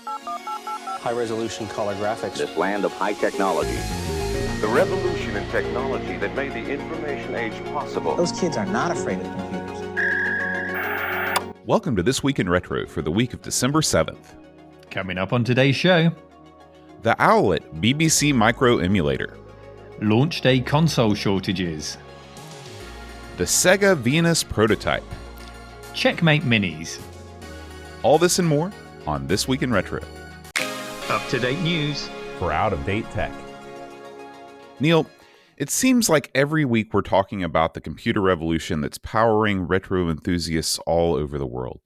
High-resolution color graphics. This land of high technology. The revolution in technology that made the information age possible. Those kids are not afraid of computers. Welcome to This Week in Retro for the week of December 7th. Coming up on today's show, The Owlet BBC Micro Emulator. launch day console shortages, The Sega Venus Prototype. Checkmate Minis, All this and more on This Week in Retro. up-to-date news, For out-of-date tech. Neil, it seems like every week we're talking about the computer revolution that's powering retro enthusiasts all over the world.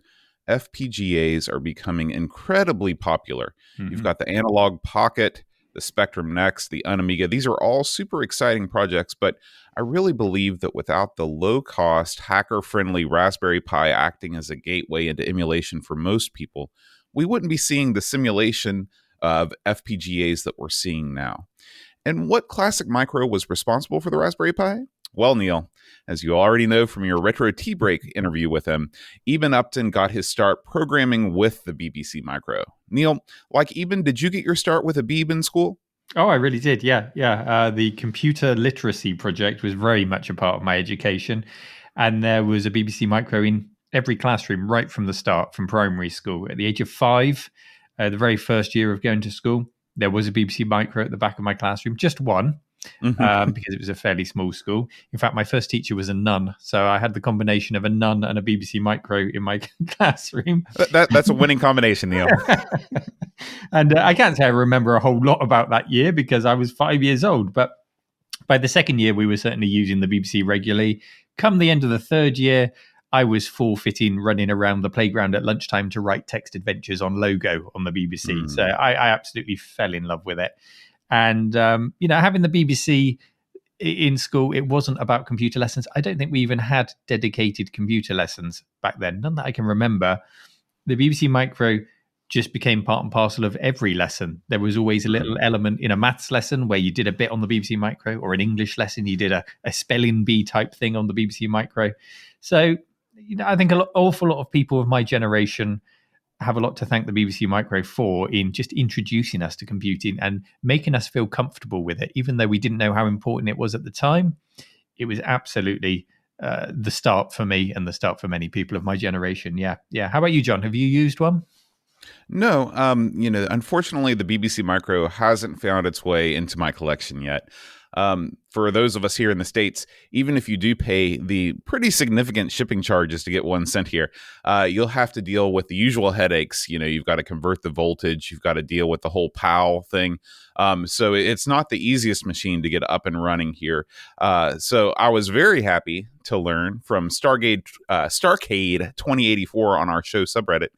FPGAs are becoming incredibly popular. You've got the Analog Pocket, the Spectrum Next, the Amiga. These are all super exciting projects, but I really believe that without the low-cost, hacker-friendly Raspberry Pi acting as a gateway into emulation for most people, we wouldn't be seeing the simulation of FPGAs that we're seeing now. And what classic micro was responsible for the Raspberry Pi? Well, Neil, as you already know from your Retro Tea Break interview with him, Eben Upton got his start programming with the BBC Micro. Neil, like Eben, did you get your start with a Beeb in school? Oh, I really did. Yeah. The computer literacy project was very much a part of my education. And there was a BBC Micro in every classroom right from the start, from primary school. At the age of 5, the very first year of going to school, there was a BBC Micro at the back of my classroom, just one, because it was a fairly small school. In fact, my first teacher was a nun. So I had the combination of a nun and a BBC Micro in my classroom. That's a winning combination, Neil. And I can't say I remember a whole lot about that year because I was 5 years old. But by the second year, we were certainly using the BBC regularly. Come the end of the third year, I was forfeiting running around the playground at lunchtime to write text adventures on Logo on the BBC. So I absolutely fell in love with it. And, having the BBC in school, it wasn't about computer lessons. I don't think we even had dedicated computer lessons back then. None that I can remember. The BBC Micro just became part and parcel of every lesson. There was always a little element in a maths lesson where you did a bit on the BBC Micro, or an English lesson, you did a spelling bee type thing on the BBC Micro. So, I think an awful lot of people of my generation have a lot to thank the BBC Micro for in just introducing us to computing and making us feel comfortable with it. Even though we didn't know how important it was at the time, it was absolutely the start for me and the start for many people of my generation. Yeah. How about you, John? Have you used one? No, unfortunately, the BBC Micro hasn't found its way into my collection yet. For those of us here in the States, even if you do pay the pretty significant shipping charges to get one sent here, you'll have to deal with the usual headaches. You've got to convert the voltage. You've got to deal with the whole PAL thing. So it's not the easiest machine to get up and running here. So I was very happy to learn from Starcade 2084 on our show subreddit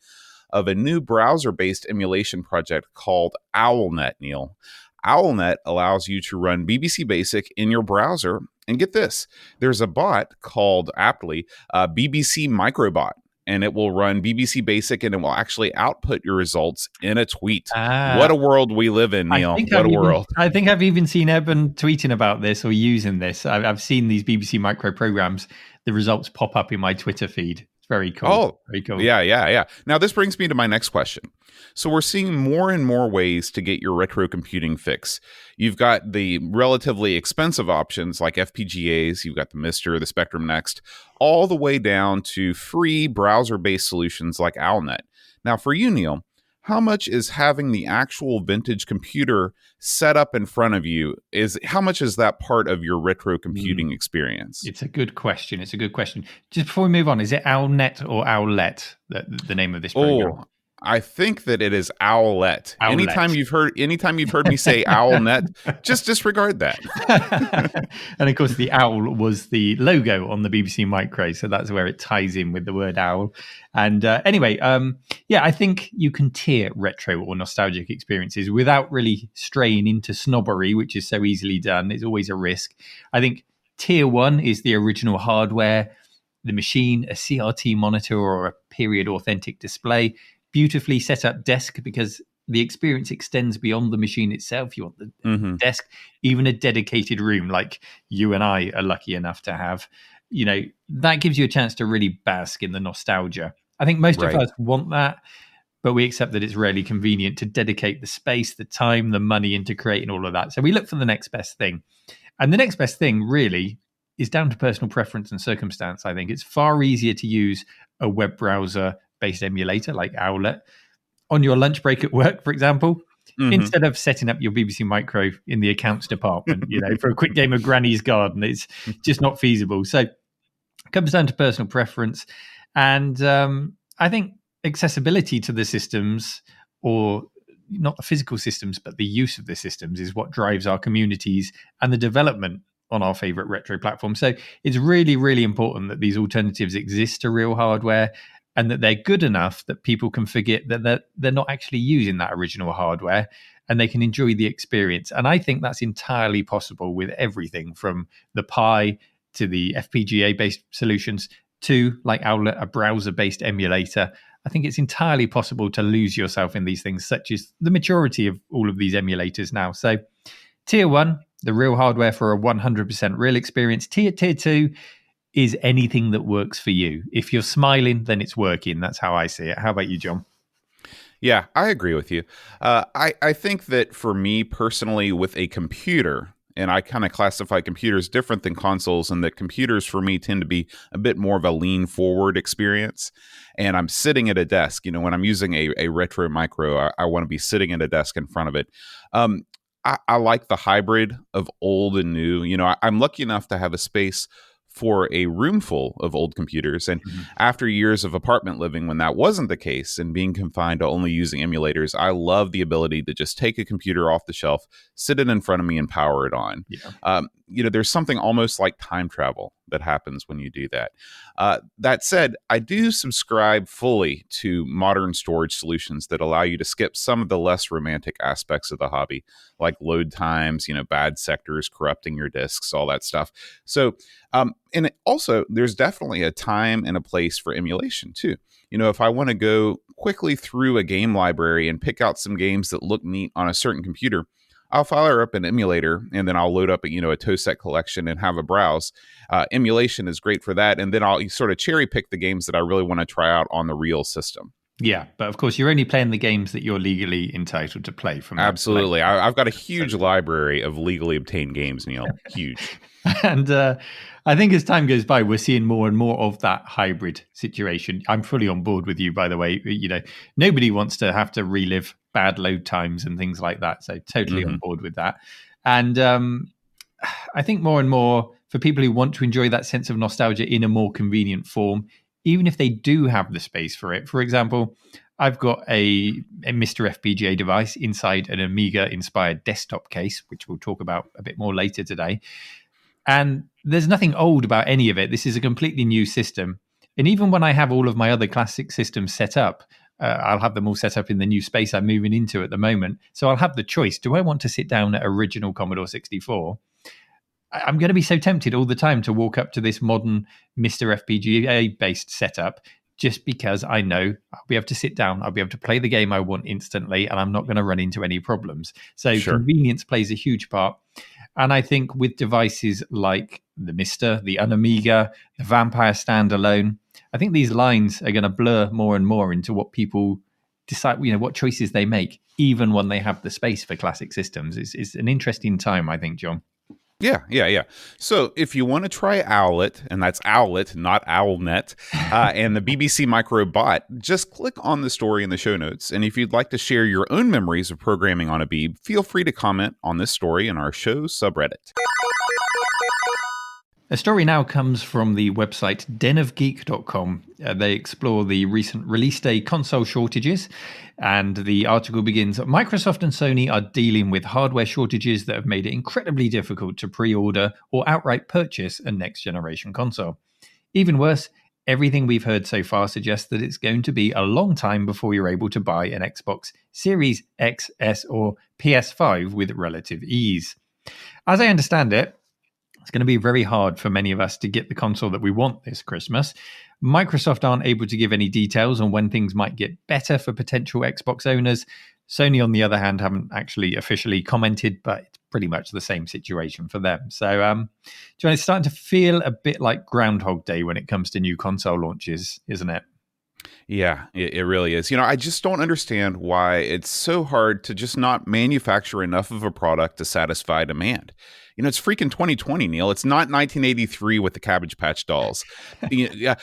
of a new browser-based emulation project called Owlet, Neil. Owlet allows you to run BBC Basic in your browser. And get this, there's a bot called, aptly, BBC Microbot. And it will run BBC Basic and it will actually output your results in a tweet. What a world we live in, Neil. What a world. I think I've even seen Eben tweeting about this or using this. I've seen these BBC Micro programs. The results pop up in my Twitter feed. It's very cool. Oh, very cool. Yeah. Now, this brings me to my next question. So we're seeing more and more ways to get your retro computing fix. You've got the relatively expensive options like FPGAs, you've got the Mister, the Spectrum Next, all the way down to free browser-based solutions like Owlet. Now, for you, Neil, how much is having the actual vintage computer set up in front of you? How much is that part of your retro computing experience? It's a good question. Just before we move on, is it Owlet or Owlet, the name of this program? Oh, I think that it is Owlet. Anytime you've heard me say Owlet, just disregard that. And of course, the owl was the logo on the BBC Micro, so that's where it ties in with the word owl. And anyway, I think you can tier retro or nostalgic experiences without really straying into snobbery, which is so easily done. It's always a risk. I think tier 1 is the original hardware, the machine, a CRT monitor or a period authentic display, beautifully set up desk, because the experience extends beyond the machine itself. You want the desk, even a dedicated room like you and I are lucky enough to have. That gives you a chance to really bask in the nostalgia. I think most of us want that. but we accept that it's rarely convenient to dedicate the space, the time, the money into creating all of that. So we look for the next best thing. And the next best thing really is down to personal preference and circumstance, I think. It's far easier to use a web browser-based emulator like Owlet on your lunch break at work, for example, instead of setting up your BBC Micro in the accounts department, for a quick game of Granny's Garden. It's just not feasible. So it comes down to personal preference. And I think accessibility to the systems, or not the physical systems, but the use of the systems, is what drives our communities and the development on our favorite retro platform. So it's really, really important that these alternatives exist to real hardware, and that they're good enough that people can forget that they're not actually using that original hardware, and they can enjoy the experience. And I think that's entirely possible with everything from the Pi to the FPGA-based solutions to, like Owlet, a browser-based emulator. I think it's entirely possible to lose yourself in these things, such as the maturity of all of these emulators now. So tier 1, the real hardware for a 100% real experience. Tier 2 is anything that works for you. If you're smiling, then it's working. That's how I see it. How about you, John? Yeah, I agree with you. I think that for me personally, with a computer, and I kind of classify computers different than consoles, and that computers for me tend to be a bit more of a lean forward experience. And I'm sitting at a desk, when I'm using a retro micro, I want to be sitting at a desk in front of it. I like the hybrid of old and new. I'm lucky enough to have a space for a room full of old computers. And after years of apartment living, when that wasn't the case and being confined to only using emulators, I love the ability to just take a computer off the shelf, sit it in front of me, and power it on. There's something almost like time travel that happens when you do that. That said, I do subscribe fully to modern storage solutions that allow you to skip some of the less romantic aspects of the hobby, like load times, bad sectors corrupting your disks, all that stuff. So, and also, there's definitely a time and a place for emulation too. If I want to go quickly through a game library and pick out some games that look neat on a certain computer, I'll fire up an emulator, and then I'll load up a TOSEC collection and have a browse. Emulation is great for that, and then I'll sort of cherry pick the games that I really want to try out on the real system. Yeah, but of course, you're only playing the games that you're legally entitled to play from. Absolutely. I've got a huge library of legally obtained games, Neil. Huge. And I think as time goes by, we're seeing more and more of that hybrid situation. I'm fully on board with you, by the way. Nobody wants to have to relive bad load times and things like that. So totally on board with that. And I think more and more for people who want to enjoy that sense of nostalgia in a more convenient form, even if they do have the space for it. For example, I've got a Mr. FPGA device inside an Amiga-inspired desktop case, which we'll talk about a bit more later today. And there's nothing old about any of it. This is a completely new system. And even when I have all of my other classic systems set up, I'll have them all set up in the new space I'm moving into at the moment. So I'll have the choice. Do I want to sit down at original Commodore 64? I'm going to be so tempted all the time to walk up to this modern Mr. FPGA-based setup, just because I know I'll be able to sit down, I'll be able to play the game I want instantly, and I'm not going to run into any problems. So convenience plays a huge part. And I think with devices like the Mister, the Unamiga, the Vampire Standalone, I think these lines are going to blur more and more into what people decide, what choices they make, even when they have the space for classic systems. It's an interesting time, I think, John. Yeah. So if you want to try Owlet, and that's Owlet, not Owlnet, and the BBC Micro Bot, just click on the story in the show notes. And if you'd like to share your own memories of programming on a Beeb, feel free to comment on this story in our show's subreddit. A story now comes from the website denofgeek.com. They explore the recent release day console shortages, and the article begins, Microsoft and Sony are dealing with hardware shortages that have made it incredibly difficult to pre-order or outright purchase a next-generation console. Even worse, everything we've heard so far suggests that it's going to be a long time before you're able to buy an Xbox Series X, S, or PS5 with relative ease. As I understand it, it's going to be very hard for many of us to get the console that we want this Christmas. Microsoft aren't able to give any details on when things might get better for potential Xbox owners. Sony, on the other hand, haven't actually officially commented, but it's pretty much the same situation for them. So, John, it's starting to feel a bit like Groundhog Day when it comes to new console launches, isn't it? Yeah, it really is. I just don't understand why it's so hard to just not manufacture enough of a product to satisfy demand. It's freaking 2020, Neil. It's not 1983 with the Cabbage Patch dolls. Yeah,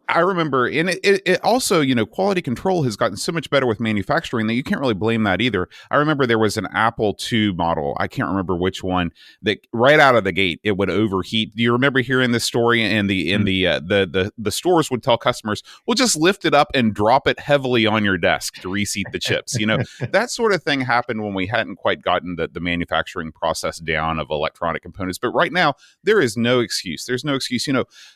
I remember, and it also, quality control has gotten so much better with manufacturing that you can't really blame that either. I remember there was an Apple II model, I can't remember which one, that right out of the gate it would overheat. Do you remember hearing this story? And the stores would tell customers, "Well, just lift it up and drop it heavily on your desk to reseat the chips." That sort of thing happened when we hadn't quite gotten the manufacturing process down of electronic components. But right now, there is no excuse. There's no excuse.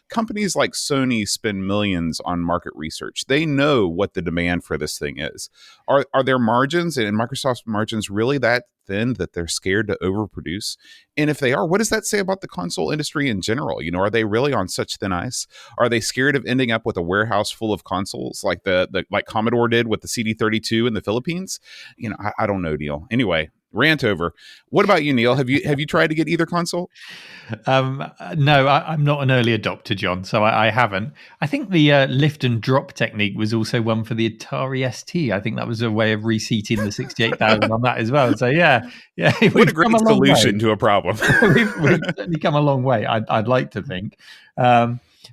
Companies like Sony spend millions on market research. They know what the demand for this thing is. Are their margins and Microsoft's margins really that thin that they're scared to overproduce? And if they are, what does that say about the console industry in general? Are they really on such thin ice? Are they scared of ending up with a warehouse full of consoles like like Commodore did with the CD32 in the Philippines? I don't know, Neil. Anyway, rant over. What about you, Neil? Have you tried to get either console? No, I'm not an early adopter, John, so I haven't. I think the lift and drop technique was also one for the Atari ST. I think that was a way of reseating the 68,000 on that as well. So yeah. What a great solution to a problem. we've certainly come a long way. I'd like to think.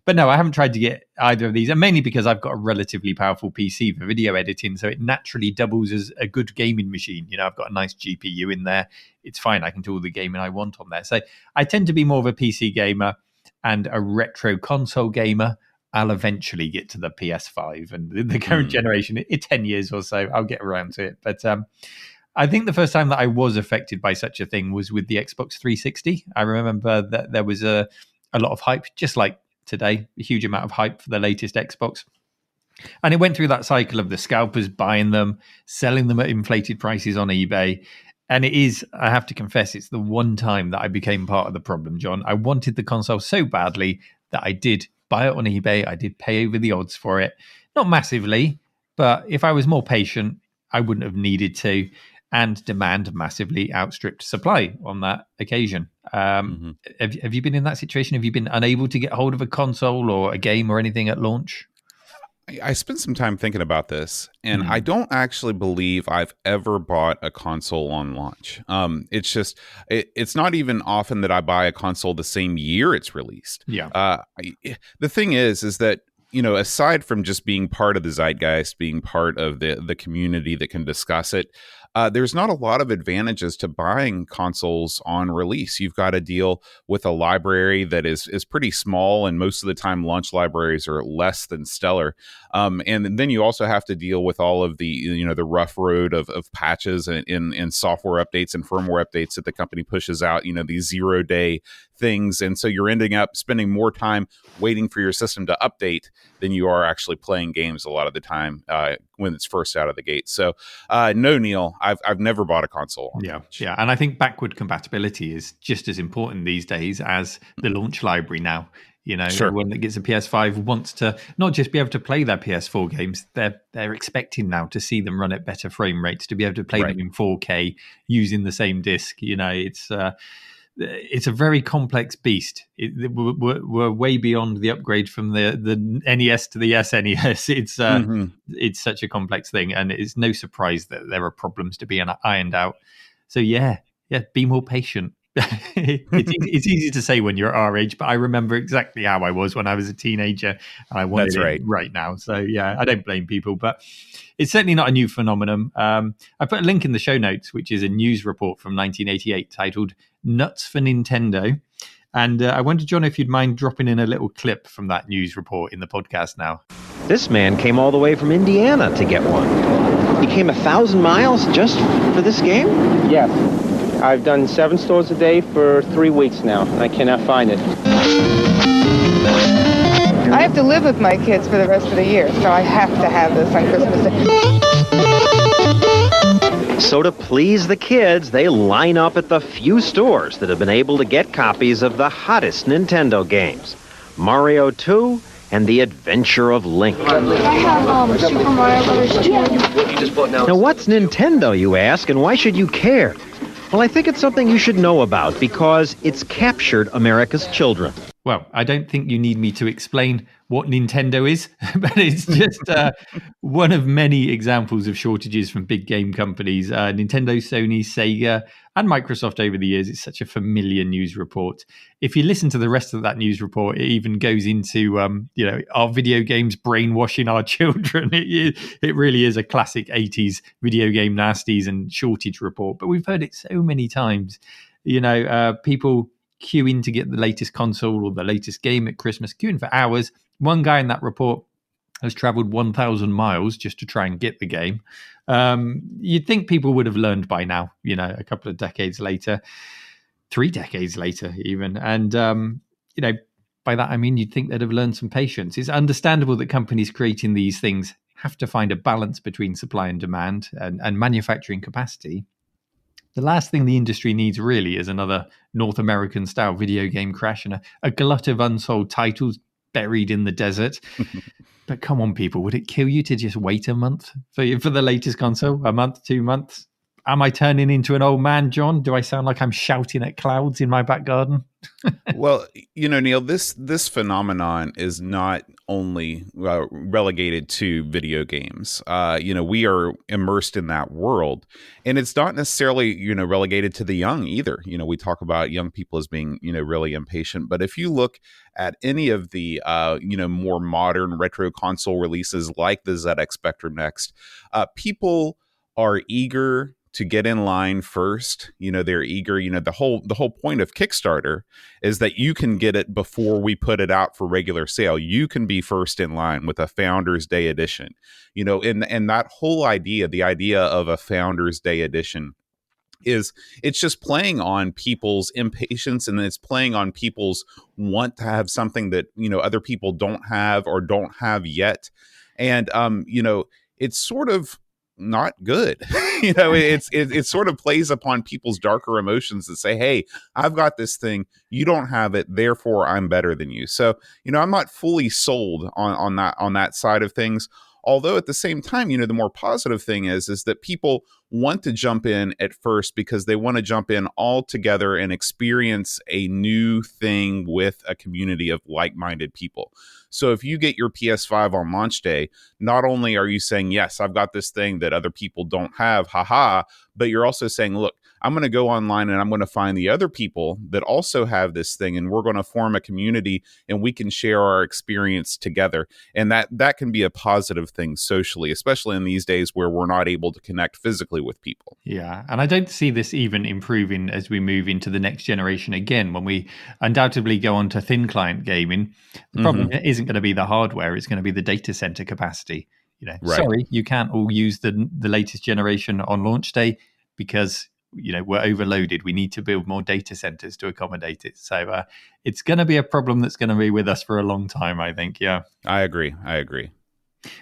But no, I haven't tried to get either of these, and mainly because I've got a relatively powerful PC for video editing, so it naturally doubles as a good gaming machine. I've got a nice GPU in there. It's fine. I can do all the gaming I want on there. So I tend to be more of a PC gamer and a retro console gamer. I'll eventually get to the PS5 and the current generation. In 10 years or so, I'll get around to it. But I think the first time that I was affected by such a thing was with the Xbox 360. I remember that there was a lot of hype, just like today, a huge amount of hype for the latest Xbox. And it went through that cycle of the scalpers buying them, selling them at inflated prices on eBay. And it is, I have to confess, it's the one time that I became part of the problem, John. I wanted the console so badly that I did buy it on eBay. I did pay over the odds for it. Not massively, but if I was more patient, I wouldn't have needed to. And demand massively outstripped supply on that occasion. Have you been in that situation? Have you been unable to get hold of a console or a game or anything at launch? I spent some time thinking about this, and I don't actually believe I've ever bought a console on launch. It's just, it's not even often that I buy a console the same year it's released. Yeah. The thing is that, aside from just being part of the zeitgeist, being part of the community that can discuss it, there's not a lot of advantages to buying consoles on release. You've got to deal with a library that is pretty small, and most of the time launch libraries are less than stellar. And then you also have to deal with all of the the rough road of patches and software updates and firmware updates that the company pushes out. These 0-day things, and so you're ending up spending more time waiting for your system to update than you are actually playing games a lot of the time when it's first out of the gate. So no, Neil, I've never bought a console. Yeah, and I think backward compatibility is just as important these days as the launch library now. Sure. Everyone that gets a PS5 wants to not just be able to play their PS4 games, they're expecting now to see them run at better frame rates, to be able to play them in 4K using the same disc. It's a very complex beast. We're way beyond the upgrade from the NES to the SNES. It's such a complex thing, and it's no surprise that there are problems to be ironed out. So yeah, be more patient. It's easy to say when you're our age, but I remember exactly how I was when I was a teenager, and I wanted it right now. So yeah, I don't blame people, but it's certainly not a new phenomenon. I put a link in the show notes, which is a news report from 1988 titled "Nuts for Nintendo," and I wondered, John, if you'd mind dropping in a little clip from that news report in the podcast now. This man came all the way from Indiana to get one. He came 1,000 miles just for this game? Yes. I've done 7 stores a day for 3 weeks now. I cannot find it. I have to live with my kids for the rest of the year, so I have to have this on Christmas Day. So to please the kids, they line up at the few stores that have been able to get copies of the hottest Nintendo games, Mario 2 and The Adventure of Link. I have Super Mario Bros. 2. Now what's Nintendo, you ask, and why should you care? Well, I think it's something you should know about because it's captured America's children. Well, I don't think you need me to explain what Nintendo is, but it's just one of many examples of shortages from big game companies. Nintendo, Sony, Sega, and Microsoft over the years. It's such a familiar news report. If you listen to the rest of that news report, it even goes into, our video games brainwashing our children. It really is a classic 80s video game nasties and shortage report. But we've heard it so many times. People queuing to get the latest console or the latest game at Christmas, queuing for hours. One guy in that report has traveled 1,000 miles just to try and get the game. You'd think people would have learned by now, a couple of decades later, 3 decades later even. And, by that, I mean, you'd think they'd have learned some patience. It's understandable that companies creating these things have to find a balance between supply and demand and manufacturing capacity. The last thing the industry needs really is another North American style video game crash and a glut of unsold titles buried in the desert. But come on, people, would it kill you to just wait a month for the latest console? A month, 2 months? Am I turning into an old man, John? Do I sound like I'm shouting at clouds in my back garden? Well, Neil, this phenomenon is not only relegated to video games. We are immersed in that world, and it's not necessarily, relegated to the young either. We talk about young people as being, really impatient. But if you look at any of the, more modern retro console releases like the ZX Spectrum Next, people are eager to get in line first. They're eager. The whole point of Kickstarter is that you can get it before we put it out for regular sale. You can be first in line with a Founders Day edition. And that whole idea, the idea of a Founders Day edition, it's just playing on people's impatience, and it's playing on people's want to have something that other people don't have or don't have yet. And it's sort of not good. It sort of plays upon people's darker emotions that say, hey, I've got this thing, you don't have it, therefore I'm better than you. So I'm not fully sold on that side of things. Although at the same time, the more positive thing is that people want to jump in at first because they want to jump in all together and experience a new thing with a community of like-minded people. So if you get your PS5 on launch day, not only are you saying, yes, I've got this thing that other people don't have, haha, but you're also saying, look, I'm going to go online and I'm going to find the other people that also have this thing, and we're going to form a community and we can share our experience together. And that can be a positive thing socially, especially in these days where we're not able to connect physically with people. Yeah, and I don't see this even improving as we move into the next generation again, when we undoubtedly go on to thin client gaming. The problem isn't going to be the hardware, it's going to be the data center capacity. Right. Sorry, you can't all use the latest generation on launch day because we're overloaded. We need to build more data centers to accommodate it. So it's going to be a problem that's going to be with us for a long time, I think. Yeah, I agree.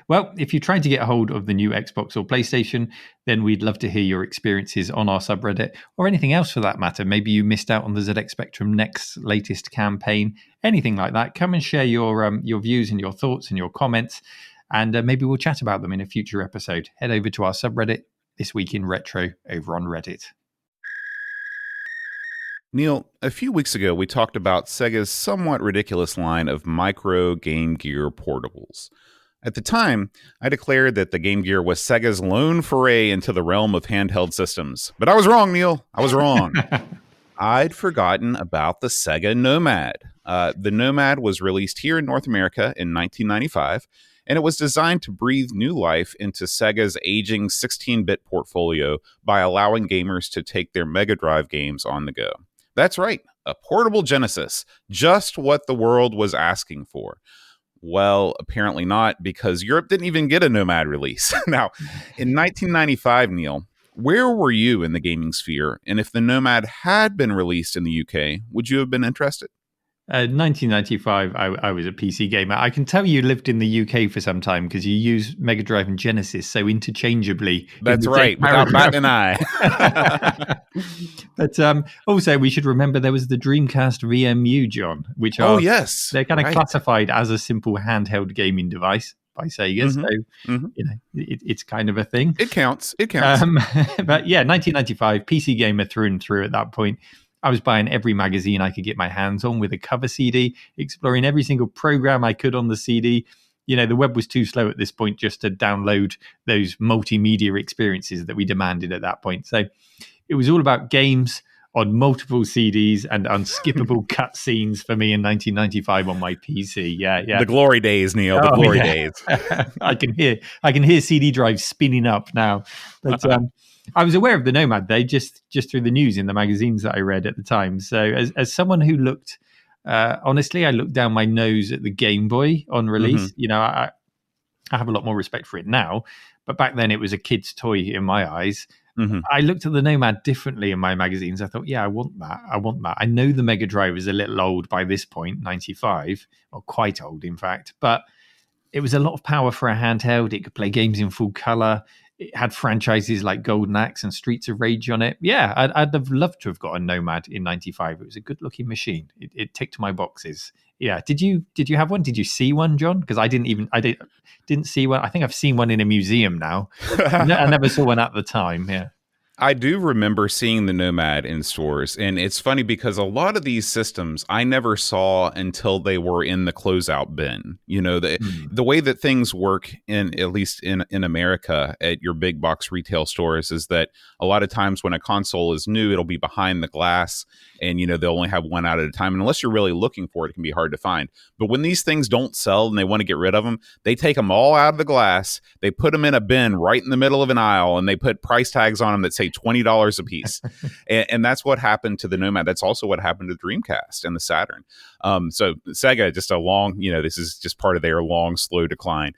Well, if you're trying to get a hold of the new Xbox or PlayStation, then we'd love to hear your experiences on our subreddit, or anything else for that matter. Maybe you missed out on the ZX Spectrum Next latest campaign, anything like that. Come and share your views and your thoughts and your comments, and maybe we'll chat about them in a future episode. Head over to our subreddit, This Week in Retro, over on Reddit. Neil, a few weeks ago, we talked about Sega's somewhat ridiculous line of micro Game Gear portables. At the time, I declared that the Game Gear was Sega's lone foray into the realm of handheld systems. But I was wrong, Neil. I was wrong. I'd forgotten about the Sega Nomad. The Nomad was released here in North America in 1995, and it was designed to breathe new life into Sega's aging 16-bit portfolio by allowing gamers to take their Mega Drive games on the go. That's right, a portable Genesis, just what the world was asking for. Well, apparently not, because Europe didn't even get a Nomad release. Now, in 1995, Neil, where were you in the gaming sphere? And if the Nomad had been released in the UK, would you have been interested? 1995, I was a PC gamer. I can tell you lived in the UK for some time because you use Mega Drive and Genesis so interchangeably. That's right, without batting an eye. But also, we should remember there was the Dreamcast VMU, John, which are they're kind of classified as a simple handheld gaming device by Sega. So it's kind of a thing. It counts. But yeah, 1995, PC gamer through and through at that point. I was buying every magazine I could get my hands on with a cover CD, exploring every single program I could on the CD. The web was too slow at this point just to download those multimedia experiences that we demanded at that point. So it was all about games on multiple CDs and unskippable cutscenes for me in 1995 on my PC. Yeah. The glory days, Neil. The glory days. I can hear CD drives spinning up now. But I was aware of the Nomad, though, just through the news in the magazines that I read at the time. So as someone who looked, honestly, I looked down my nose at the Game Boy on release. I have a lot more respect for it now, but back then it was a kid's toy in my eyes. I looked at the Nomad differently in my magazines. I thought, I want that. I know the Mega Drive is a little old by this point, 95, or quite old, in fact, but it was a lot of power for a handheld. It could play games in full color. It had franchises like Golden Axe and Streets of Rage on it. Yeah, I'd have loved to have got a Nomad in 95. It was a good looking machine. It ticked my boxes. Yeah. Did you have one? Did you see one, John? Because I didn't see one. I think I've seen one in a museum now. I never saw one at the time. Yeah. I do remember seeing the Nomad in stores, and it's funny because a lot of these systems I never saw until they were in the closeout bin. The way that things work at least in America at your big box retail stores is that a lot of times when a console is new, it'll be behind the glass, and they'll only have one out at a time. And unless you're really looking for it, it can be hard to find. But when these things don't sell and they want to get rid of them, they take them all out of the glass, they put them in a bin right in the middle of an aisle, and they put price tags on them that say $20 a piece. and that's what happened to the Nomad. That's also what happened to the Dreamcast and the Saturn. So Sega, just a long, this is just part of their long, slow decline.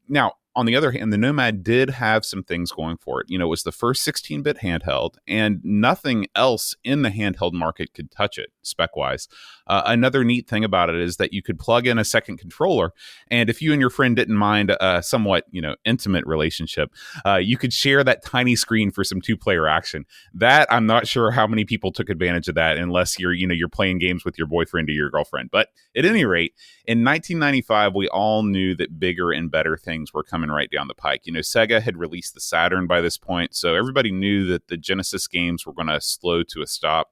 Now, on the other hand, the Nomad did have some things going for it. It was the first 16-bit handheld, and nothing else in the handheld market could touch it, spec-wise. Another neat thing about it is that you could plug in a second controller, and if you and your friend didn't mind a somewhat, intimate relationship, you could share that tiny screen for some two-player action. That, I'm not sure how many people took advantage of that, unless you're playing games with your boyfriend or your girlfriend. But at any rate, in 1995, we all knew that bigger and better things were coming right down the pike. Sega had released the Saturn by this point, so everybody knew that the Genesis games were going to slow to a stop.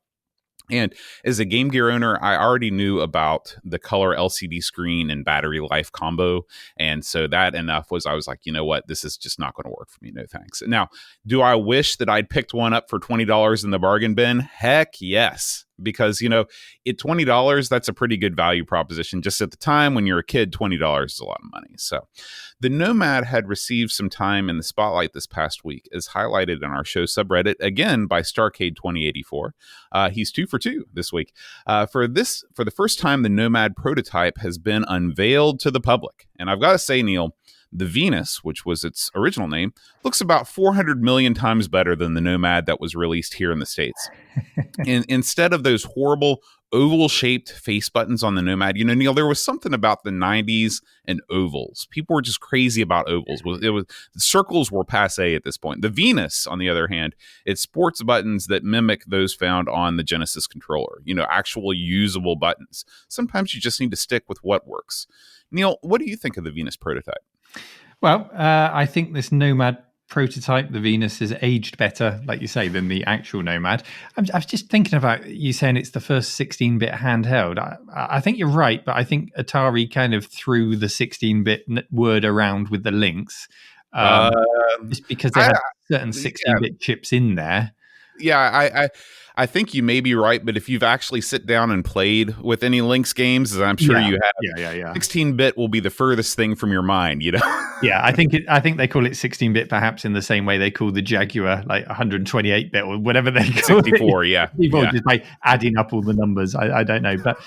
And as a Game Gear owner, I already knew about the color LCD screen and battery life combo. And so that enough was, I was like, you know what, this is just not going to work for me. No thanks. Now, do I wish that I'd picked one up for $20 in the bargain bin? Heck yes. Because, at $20, that's a pretty good value proposition. Just at the time when you're a kid, $20 is a lot of money. So the Nomad had received some time in the spotlight this past week, as highlighted in our show subreddit, again by Starcade2084. He's 2 for 2 this week. For the first time, the Nomad prototype has been unveiled to the public. And I've got to say, Neil, the Venus, which was its original name, looks about 400 million times better than the Nomad that was released here in the States. Instead of those horrible oval-shaped face buttons on the Nomad, Neil, there was something about the 90s and ovals. People were just crazy about ovals. The circles were passé at this point. The Venus, on the other hand, it sports buttons that mimic those found on the Genesis controller. Actual usable buttons. Sometimes you just need to stick with what works. Neil, what do you think of the Venus prototype? Well, I think this Nomad prototype, the Venus, has aged better, like you say, than the actual Nomad. I was just thinking about you saying it's the first 16-bit handheld. I think you're right, but I think Atari kind of threw the 16-bit word around with the links, just because they had certain 16-bit chips in there. Yeah, I think you may be right, but if you've actually sit down and played with any Lynx games, as I'm sure you have, 16-bit will be the furthest thing from your mind, Yeah, I think they call it 16-bit perhaps in the same way they call the Jaguar like 128-bit or whatever they call 64, it. yeah. People just by adding up all the numbers. I don't know, but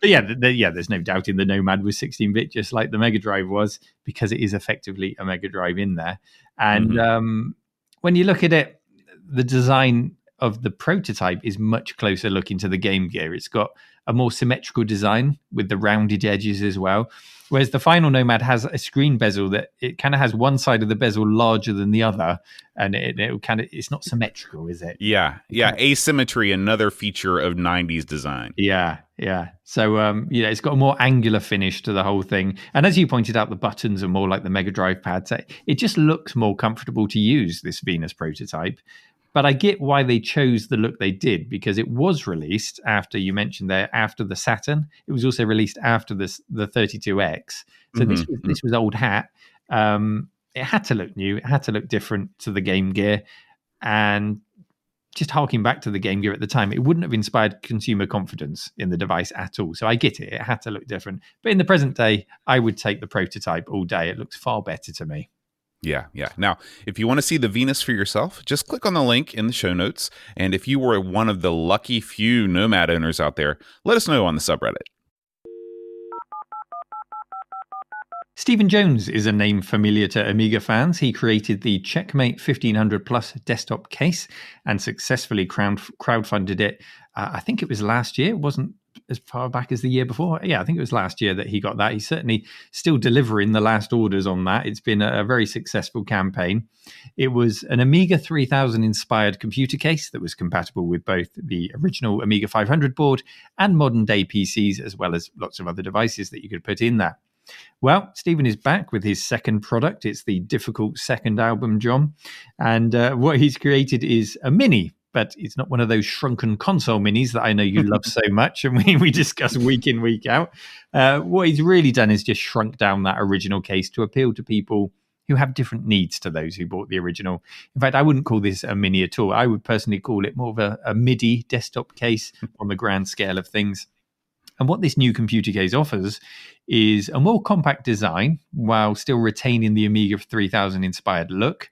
yeah, there's no doubt in the Nomad was 16-bit, just like the Mega Drive was, because it is effectively a Mega Drive in there. And when you look at it, the design of the prototype is much closer looking to the Game Gear. It's got a more symmetrical design with the rounded edges as well. Whereas the final Nomad has a screen bezel that it kind of has one side of the bezel larger than the other, and it's not symmetrical, is it? Yeah. Asymmetry, another feature of 90s design. Yeah. So it's got a more angular finish to the whole thing. And as you pointed out, the buttons are more like the Mega Drive pads. It just looks more comfortable to use, this Venus prototype. But I get why they chose the look they did, because it was released after, you mentioned there, after the Saturn. It was also released after the 32X. So this was old hat. It had to look new. It had to look different to the Game Gear. And just harking back to the Game Gear at the time, it wouldn't have inspired consumer confidence in the device at all. So I get it. It had to look different. But in the present day, I would take the prototype all day. It looks far better to me. Yeah. Now, if you want to see the Venus for yourself, just click on the link in the show notes. And if you were one of the lucky few Nomad owners out there, let us know on the subreddit. Stephen Jones is a name familiar to Amiga fans. He created the Checkmate 1500 Plus desktop case and successfully crowdfunded it. I think it was last year. It wasn't as far back as the year before. Yeah, I think it was last year that he got that. He's certainly still delivering the last orders on that. It's been a very successful campaign. It was an Amiga 3000 inspired computer case that was compatible with both the original Amiga 500 board and modern day PCs, as well as lots of other devices that you could put in that. Well, Stephen is back with his second product. It's the difficult second album, John. And what he's created is a mini, but it's not one of those shrunken console minis that I know you love so much and we discuss week in, week out. What he's really done is just shrunk down that original case to appeal to people who have different needs to those who bought the original. In fact, I wouldn't call this a mini at all. I would personally call it more of a MIDI desktop case on the grand scale of things. And what this new computer case offers is a more compact design while still retaining the Amiga 3000 inspired look.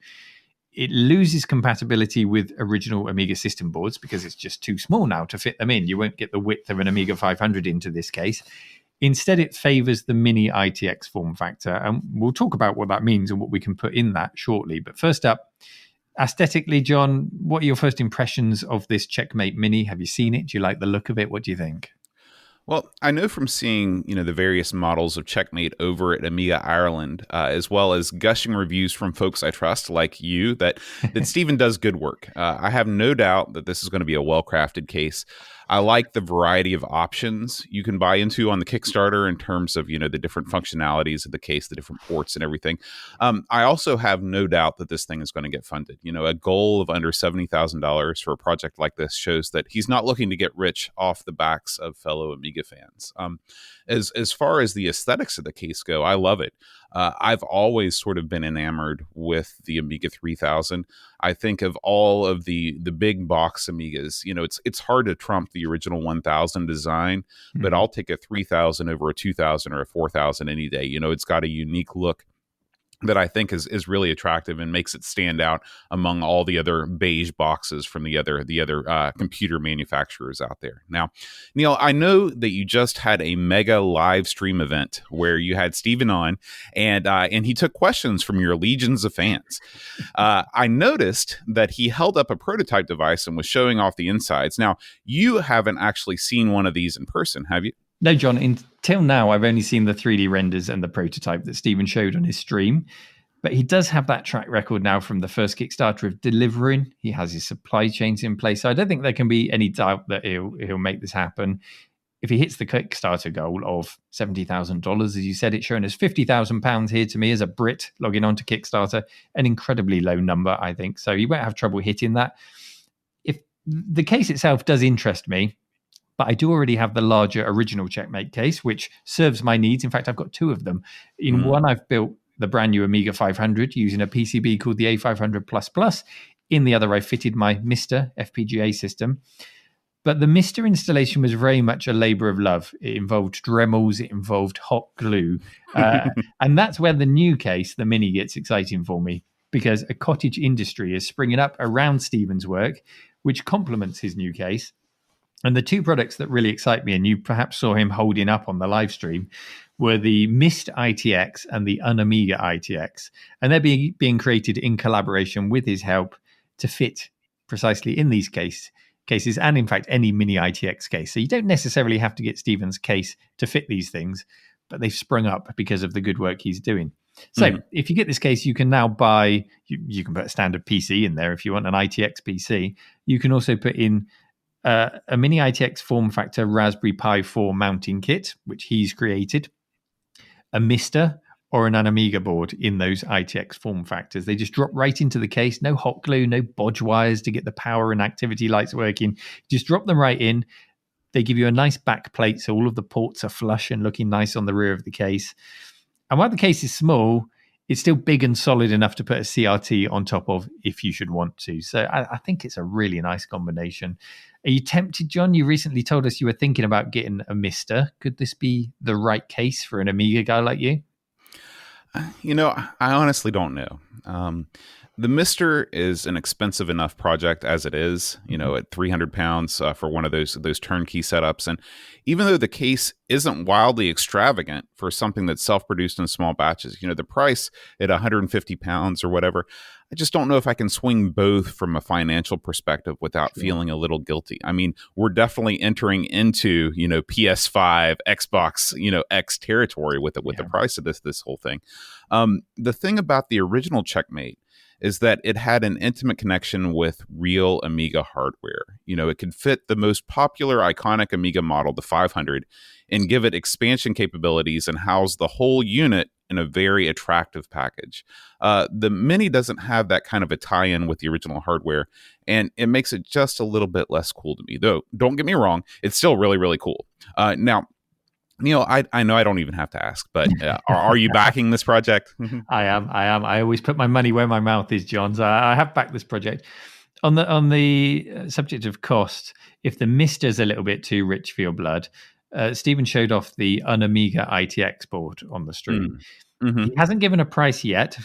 It loses compatibility with original Amiga system boards because it's just too small now to fit them in. You won't get the width of an Amiga 500 into this case. Instead, it favors the mini ITX form factor. And we'll talk about what that means and what we can put in that shortly. But first up, aesthetically, John, what are your first impressions of this Checkmate Mini? Have you seen it? Do you like the look of it? What do you think? Well, I know from seeing, the various models of Checkmate over at Amiga Ireland, as well as gushing reviews from folks I trust, like you, that Stephen does good work. I have no doubt that this is going to be a well-crafted case. I like the variety of options you can buy into on the Kickstarter in terms of, the different functionalities of the case, the different ports and everything. I also have no doubt that this thing is going to get funded. A goal of under $70,000 for a project like this shows that he's not looking to get rich off the backs of fellow Amiga fans. As far as the aesthetics of the case go, I love it. I've always sort of been enamored with the Amiga 3000. I think of all of the big box Amigas, it's hard to trump the original 1000 design, but I'll take a 3000 over a 2000 or a 4000 any day. It's got a unique look that I think is really attractive and makes it stand out among all the other beige boxes from the other computer manufacturers out there. Now, Neil, I know that you just had a mega live stream event where you had Stephen on, and he took questions from your legions of fans. I noticed that he held up a prototype device and was showing off the insides. Now, you haven't actually seen one of these in person, have you? No, John, until now, I've only seen the 3D renders and the prototype that Stephen showed on his stream. But he does have that track record now from the first Kickstarter of delivering. He has his supply chains in place. So I don't think there can be any doubt that he'll make this happen. If he hits the Kickstarter goal of $70,000, as you said, it's showing us £50,000 here to me as a Brit logging on to Kickstarter. An incredibly low number, I think. So he won't have trouble hitting that. If the case itself does interest me, but I do already have the larger original Checkmate case, which serves my needs. In fact, I've got two of them. In one, I've built the brand new Amiga 500 using a PCB called the A500++. In the other, I fitted my Mr. FPGA system. But the Mr. installation was very much a labor of love. It involved Dremels, it involved hot glue. And that's where the new case, the Mini, gets exciting for me, because a cottage industry is springing up around Stephen's work, which complements his new case. And the two products that really excite me, and you perhaps saw him holding up on the live stream, were the Mist ITX and the Unamiga ITX. And they're being created in collaboration with his help to fit precisely in these cases, and in fact, any mini ITX case. So you don't necessarily have to get Stephen's case to fit these things, but they've sprung up because of the good work he's doing. So if you get this case, you can now buy, you can put a standard PC in there if you want an ITX PC. You can also put in a mini ITX form factor Raspberry Pi 4 mounting kit, which he's created, a Mister or an Amiga board in those ITX form factors. They just drop right into the case. No hot glue, no bodge wires to get the power and activity lights working. Just drop them right in. They give you a nice back plate, so all of the ports are flush and looking nice on the rear of the case. And while the case is small, it's still big and solid enough to put a CRT on top of if you should want to. So I think it's a really nice combination. Are you tempted, John? You recently told us you were thinking about getting a Mister. Could this be the right case for an Amiga guy like you? I honestly don't know. The Mister is an expensive enough project as it is, at 300 pounds for one of those turnkey setups. And even though the case isn't wildly extravagant for something that's self-produced in small batches, the price at 150 pounds or whatever, I just don't know if I can swing both from a financial perspective without feeling a little guilty. I mean, we're definitely entering into, PS5, Xbox, X territory with the price of this whole thing. The thing about the original Checkmate is that it had an intimate connection with real Amiga hardware. It could fit the most popular iconic Amiga model, the 500, and give it expansion capabilities and house the whole unit in a very attractive package. The Mini doesn't have that kind of a tie-in with the original hardware, and it makes it just a little bit less cool to me. Though, don't get me wrong, it's still really, really cool. Now, Neil, I know I don't even have to ask, but are you backing this project? I am. I always put my money where my mouth is, John. So I have backed this project. On the subject of cost, if the Mister's a little bit too rich for your blood, Stephen showed off the Unamiga ITX board on the stream. Mm-hmm. He hasn't given a price yet.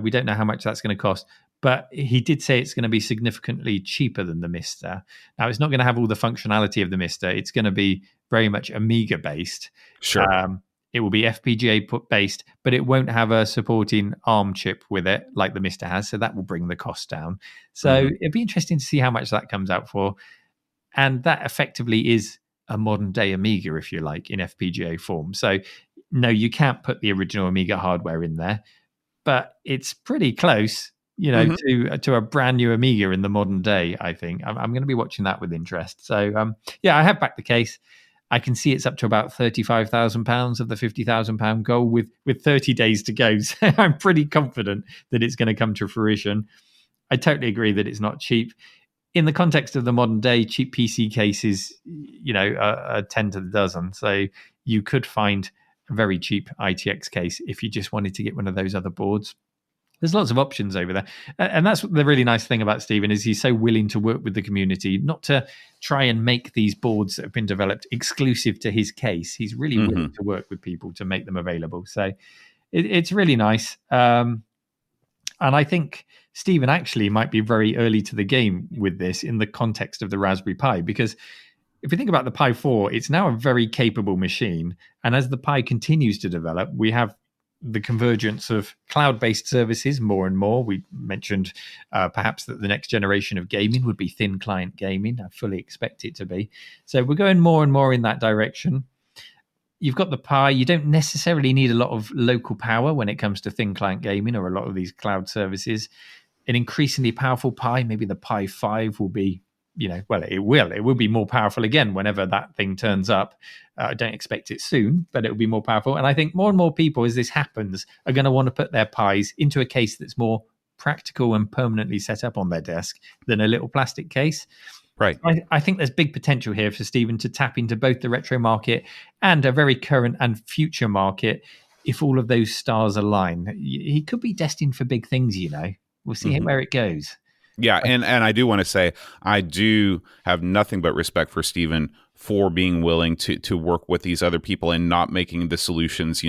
We don't know how much that's going to cost, but he did say it's going to be significantly cheaper than the Mister. Now, it's not going to have all the functionality of the Mister. It's going to be very much Amiga based. Sure. It will be FPGA based, but it won't have a supporting ARM chip with it like the Mister has. So that will bring the cost down. So it'd be interesting to see how much that comes out for. And that effectively is a modern day Amiga, if you like, in FPGA form. So no, you can't put the original Amiga hardware in there, but it's pretty close, to a brand new Amiga in the modern day, I think. I'm going to be watching that with interest. So, I have backed the case. I can see it's up to about £35,000 of the £50,000 goal with 30 days to go. So I'm pretty confident that it's going to come to fruition. I totally agree that it's not cheap. In the context of the modern day, cheap PC cases, are 10 to the dozen. So you could find a very cheap ITX case if you just wanted to get one of those other boards. There's lots of options over there. And that's the really nice thing about Stephen is he's so willing to work with the community, not to try and make these boards that have been developed exclusive to his case. He's really willing to work with people to make them available. So it's really nice. And I think Stephen actually might be very early to the game with this in the context of the Raspberry Pi, because if we think about the Pi 4, it's now a very capable machine. And as the Pi continues to develop, we have the convergence of cloud-based services more and more. We mentioned perhaps that the next generation of gaming would be thin client gaming. I fully expect it to be. So we're going more and more in that direction. You've got the Pi. You don't necessarily need a lot of local power when it comes to thin client gaming or a lot of these cloud services. An increasingly powerful Pi, maybe the Pi 5 will be, it will be more powerful again whenever that thing turns up. I don't expect it soon, but it will be more powerful. And I think more and more people, as this happens, are going to want to put their Pis into a case that's more practical and permanently set up on their desk than a little plastic case. Right. I think there's big potential here for Stephen to tap into both the retro market and a very current and future market. If all of those stars align, he could be destined for big things, We'll see where it goes. Yeah, and I do want to say I do have nothing but respect for Stephen for being willing to work with these other people and not making the solutions,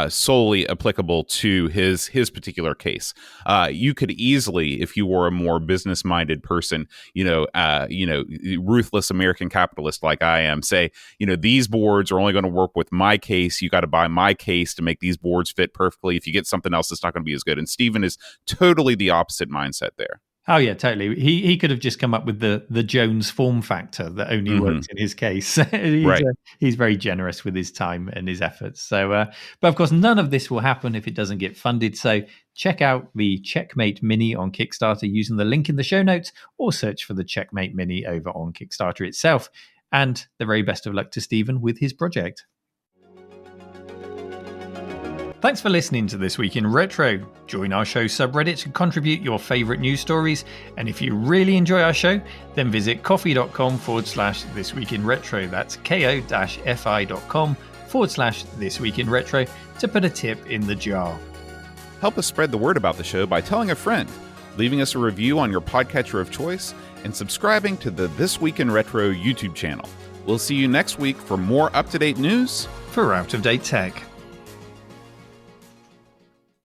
solely applicable to his particular case. You could easily, if you were a more business-minded person, ruthless American capitalist like I am, say, these boards are only going to work with my case. You got to buy my case to make these boards fit perfectly. If you get something else, it's not going to be as good. And Stephen is totally the opposite mindset there. Oh yeah, totally. He could have just come up with the Jones form factor that only works in his case. He's very generous with his time and his efforts. So, but of course, none of this will happen if it doesn't get funded. So check out the Checkmate Mini on Kickstarter using the link in the show notes, or search for the Checkmate Mini over on Kickstarter itself. And the very best of luck to Stephen with his project. Thanks for listening to This Week in Retro. Join our show subreddit to contribute your favourite news stories. And if you really enjoy our show, then visit ko-fi.com/This Week in Retro. That's ko-fi.com/This Week in Retro to put a tip in the jar. Help us spread the word about the show by telling a friend, leaving us a review on your podcatcher of choice, and subscribing to the This Week in Retro YouTube channel. We'll see you next week for more up-to-date news for out-of-date tech.